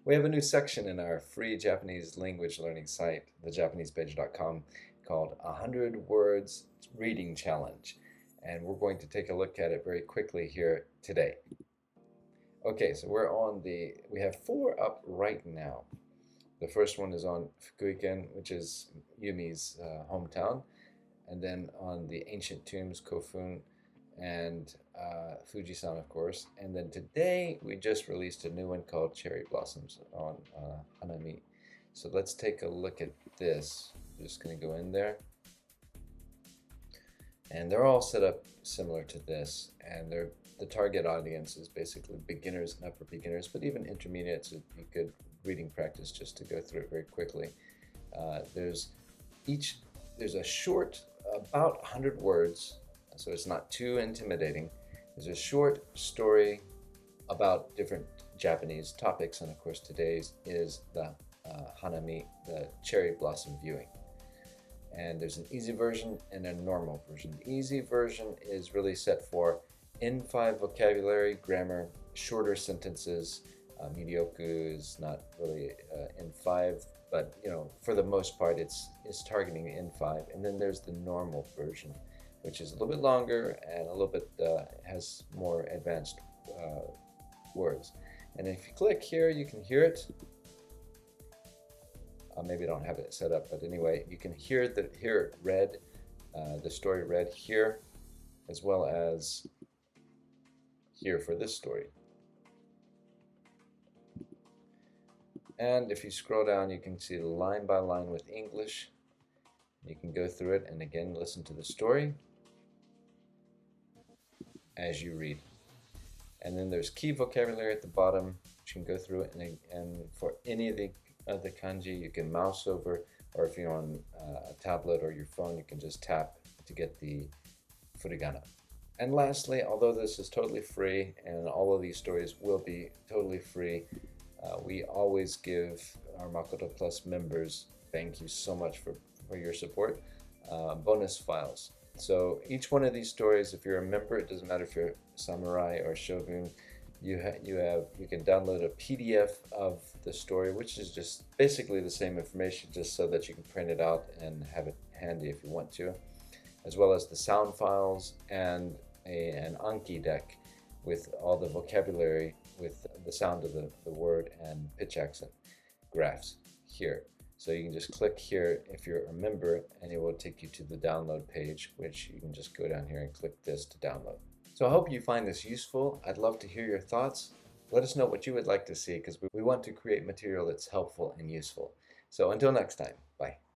We have a new section in our free Japanese language learning site, thejapanesepage.com, called 100 Words Reading Challenge. And we're going to take a look at it very quickly here today. Okay, so we have 4 up right now. The first one is on Fukuiken, which is Yumi's hometown, and then on the ancient tombs, Kofun, and Fujisan, of course. And then today we just released a new one called Cherry Blossoms on Hanami. So let's take a look at this. I'm just going to go in there. And they're all set up similar to this, and the target audience is basically beginners and upper beginners, but even intermediates would be good reading practice just to go through it very quickly. There's a short, about 100 words, so it's not too intimidating. There's a short story about different Japanese topics, and of course today's is the Hanami, the cherry blossom viewing. And there's an easy version and a normal version. The easy version is really set for N5 vocabulary, grammar, shorter sentences. Midyoku is not really N5, but for the most part it's targeting N5. And then there's the normal version, which is a little bit longer and a little bit has more advanced words. And if you click here, you can hear it. Maybe I don't have it set up, but anyway, you can hear it read, the story read here, as well as here for this story. And if you scroll down, you can see line by line with English. You can go through it and again listen to the story as you read. And then there's key vocabulary at the bottom, which you can go through it, and for any of the kanji you can mouse over, or if you're on a tablet or your phone, you can just tap to get the furigana. And lastly, although this is totally free and all of these stories will be totally free, we always give our Makoto Plus members, thank you so much for your support, bonus files. So each one of these stories, if you're a member, it doesn't matter if you're samurai or shogun, you can download a PDF of the story, which is just basically the same information, just so that you can print it out and have it handy if you want to, as well as the sound files and an Anki deck with all the vocabulary with the sound of the word and pitch accent graphs here. So you can just click here if you're a member and it will take you to the download page, which you can just go down here and click this to download. So I hope you find this useful. I'd love to hear your thoughts. Let us know what you would like to see, because we want to create material that's helpful and useful. So until next time, bye.